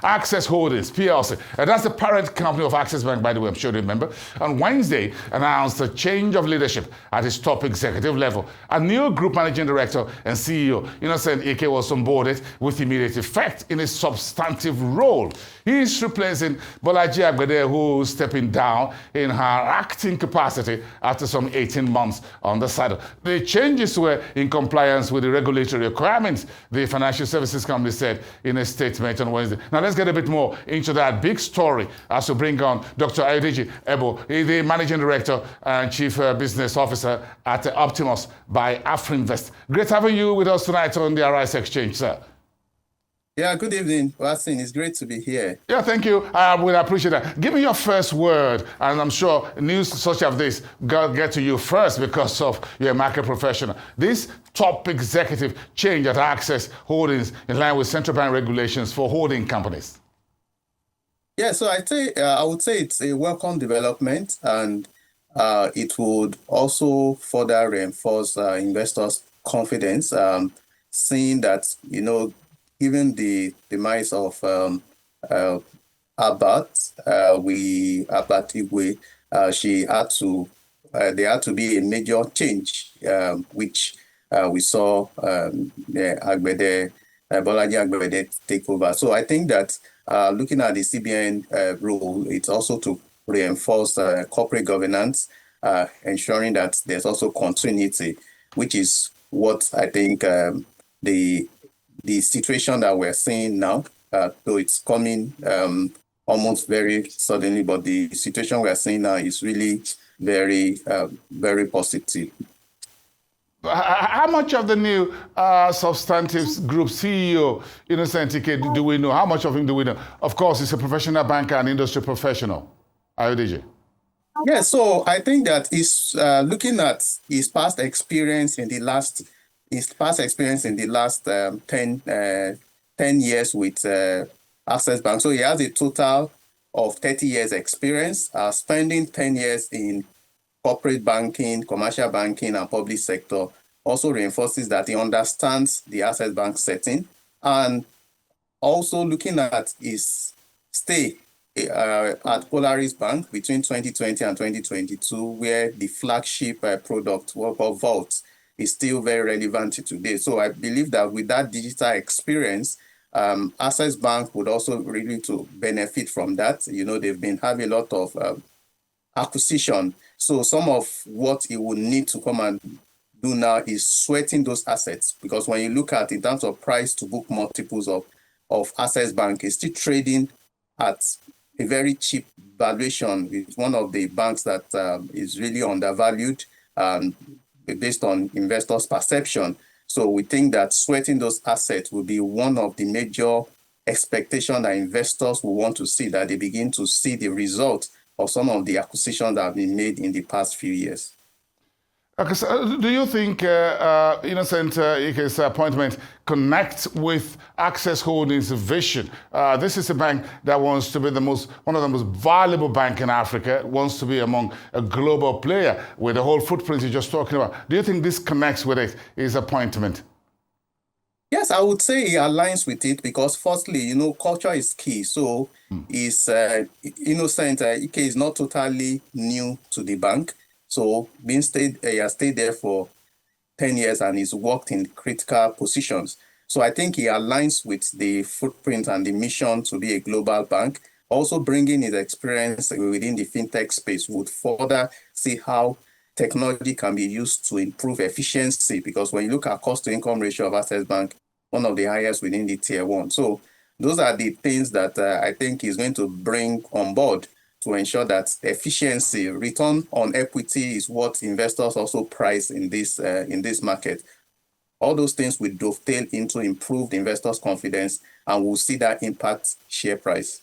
Access Holdings, PLC. That's the parent company of Access Bank, by the way, I'm sure you remember. On Wednesday, announced a change of leadership at its top executive level. A new group managing director and CEO, Innocent Ike, was onboarded with immediate effect in his substantive role. He is replacing Bolaji Agbede, who is stepping down in her acting capacity after some 18 months on the saddle. The changes were in compliance with the regulatory requirements, the financial services company said in a statement on Wednesday. Now let's get a bit more into that big story as we bring on Dr. Ayodeji Ebo, the Managing Director and Chief Business Officer at Optimus by Afrinvest. Great having you with us tonight on the Arise Exchange, sir. Yeah, good evening, Watson. It's great to be here. Yeah, thank you. I would appreciate that. Give me your first word, and I'm sure news such as this get to you first because of you're a market professional. This top executive change at Access Holdings in line with central bank regulations for holding companies. Yeah, so I would say it's a welcome development, and it would also further reinforce investors' confidence, seeing that, given the demise of Abat Igwe, there had to be a major change, which we saw Bolaji Agbede take over. So I think that looking at the CBN role, it's also to reinforce corporate governance, ensuring that there's also continuity, which is what I think the situation that we're seeing now, though it's coming almost very suddenly, but the situation we're seeing now is really very, very positive. How much of the new substantive group CEO, Innocent Ike, do we know? How much of him do we know? Of course, he's a professional banker and industry professional. Ayodeji. Yeah, so I think that he's looking at his past experience in the last 10 years with Access Bank. So he has a total of 30 years experience, spending 10 years in corporate banking, commercial banking, and public sector. Also reinforces that he understands the Access Bank setting, and also looking at his stay at Polaris Bank between 2020 and 2022, where the flagship product called Vault is still very relevant to today. So I believe that with that digital experience, Access Bank would also really to benefit from that. They've been having a lot of acquisition. So some of what it would need to come and do now is sweating those assets, because when you look at in terms of price to book multiples of Access Bank, is still trading at a very cheap valuation. It's one of the banks that is really undervalued based on investors' perception. So we think that sweating those assets will be one of the major expectations that investors will want to see, that they begin to see the result of some of the acquisitions that have been made in the past few years. Okay, so do you think Innocent Ike's appointment connects with Access Holdings' vision? This is a bank that wants to be one of the most valuable banks in Africa, wants to be among a global player with the whole footprint you're just talking about. Do you think this connects with it, his appointment? Yes, I would say he aligns with it because, firstly, culture is key. So Innocent Ike is not totally new to the bank. So he has stayed there for 10 years and he's worked in critical positions. So I think he aligns with the footprint and the mission to be a global bank. Also bringing his experience within the fintech space would further see how technology can be used to improve efficiency, because when you look at cost to income ratio of Access Bank, one of the highest within the tier one. So those are the things that I think is going to bring on board to ensure that efficiency, return on equity is what investors also price in this market. All those things will dovetail into improved investors' confidence, and we'll see that impact share price.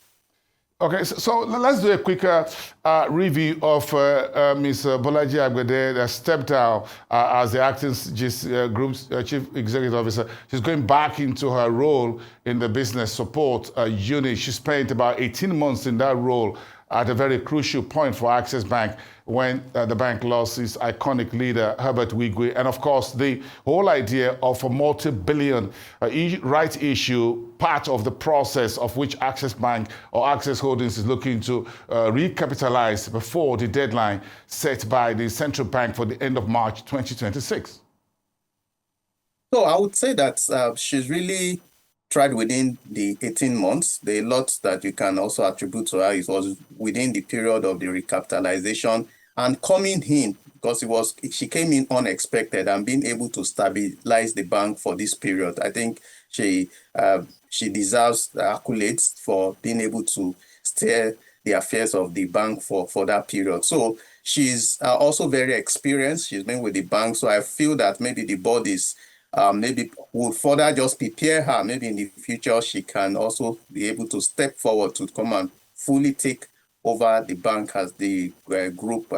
Okay, so let's do a quick review of Ms. Bolaji Agbede that stepped down as the acting group's chief executive officer. She's going back into her role in the business support unit. She spent about 18 months in that role at a very crucial point for Access Bank when the bank lost its iconic leader, Herbert Wigwe. And of course, the whole idea of a multi-billion rights issue, part of the process of which Access Bank or Access Holdings is looking to recapitalize before the deadline set by the central bank for the end of March 2026. So I would say that she's really tried within the 18 months. The lot that you can also attribute to her, it was within the period of the recapitalization and coming in, because she came in unexpected and being able to stabilize the bank for this period. I think she deserves the accolades for being able to steer the affairs of the bank for that period. So she's also very experienced. She's been with the bank. So I feel that maybe the board is maybe will further just prepare her. Maybe in the future, she can also be able to step forward to come and fully take over the bank as the group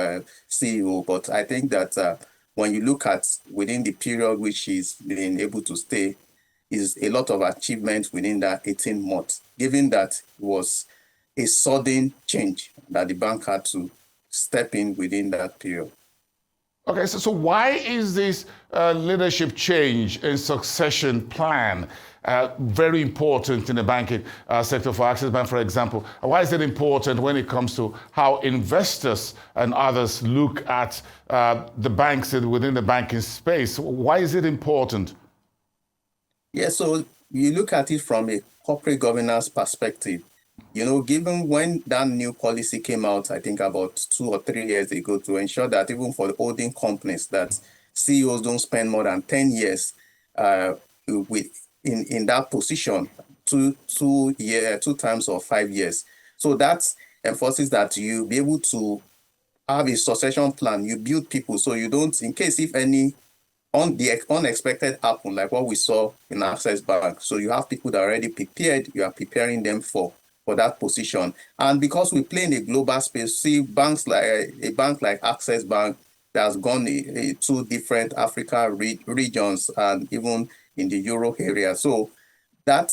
CEO. But I think that when you look at within the period which she's been able to stay, is a lot of achievements within that 18 months, given that it was a sudden change that the bank had to step in within that period. Okay, so why is this leadership change and succession plan very important in the banking sector for Access Bank, for example? Why is it important when it comes to how investors and others look at the banks within the banking space? Why is it important? Yeah, so you look at it from a corporate governance perspective. You know, given when that new policy came out, I think about 2 or 3 years ago, to ensure that even for the holding companies, that CEOs don't spend more than 10 years in that position, two times or 5 years. So that enforces that you be able to have a succession plan. You build people so you don't, in case if any the unexpected happen, like what we saw in Access Bank. So you have people that are already prepared. You are preparing them for that position. And because we play in a global space, see banks like a bank like Access Bank that has gone to different Africa regions and even in the Euro area. So that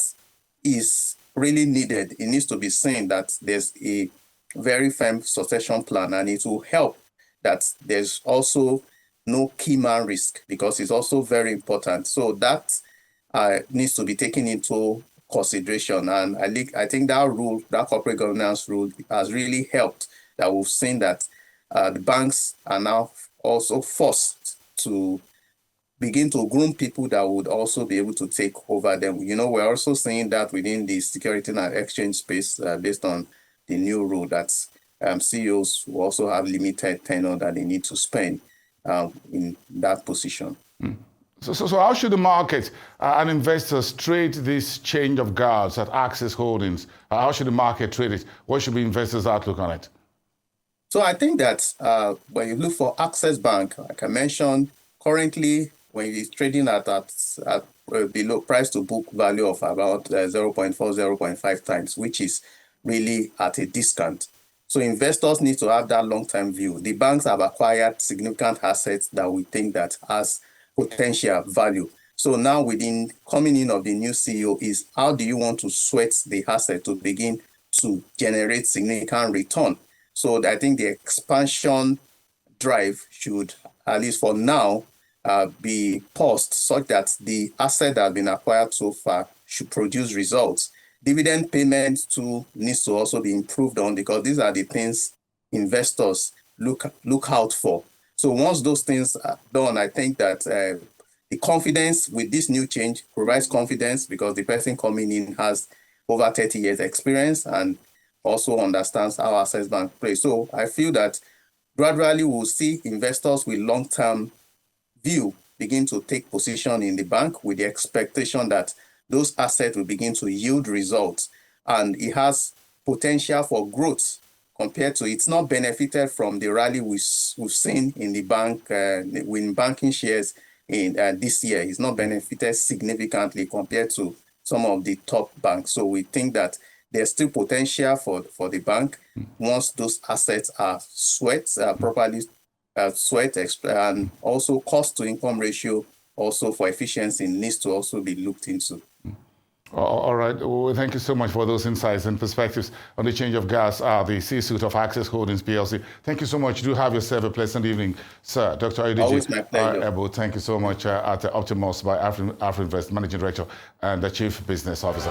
is really needed. It needs to be seen that there's a very firm succession plan, and it will help that there's also no key man risk, because it's also very important. So that needs to be taken into consideration. And I think that rule, that corporate governance rule, has really helped. That we've seen that the banks are now also forced to begin to groom people that would also be able to take over them. You know, we're also seeing that within the security and exchange space, based on the new rule that CEOs will also have limited tenure that they need to spend in that position. So how should the market and investors trade this change of guards at Access Holdings? How should the market trade it? What should be investors' outlook on it? So I think that when you look for Access Bank, like I mentioned, currently when it's trading at below price to book value of about 0.4, 0.5 times, which is really at a discount. So investors need to have that long-term view. The banks have acquired significant assets that we think that has potential value. So now within coming in of the new CEO is how do you want to sweat the asset to begin to generate significant return? So I think the expansion drive should, at least for now, be paused such that the asset that has been acquired so far should produce results. Dividend payments too needs to also be improved on, because these are the things investors look out for. So once those things are done, I think that the confidence with this new change provides confidence, because the person coming in has over 30 years experience and also understands how Access Bank plays. So I feel that gradually we'll see investors with long-term view begin to take position in the bank with the expectation that those assets will begin to yield results, and it has potential for growth compared to it's not benefited from the rally we've seen in the bank, in banking shares in this year. It's not benefited significantly compared to some of the top banks. So we think that there's still potential for the bank once those assets are properly sweat, and also cost to income ratio also for efficiency needs to also be looked into. All right. Well, thank you so much for those insights and perspectives on the change of gas, the C-suite of Access Holdings PLC. Thank you so much. Do have yourself a pleasant evening, sir. Dr. Ayodeji. Always my pleasure. Thank you so much at Optimus by Afrinvest, Managing Director and the Chief Business Officer.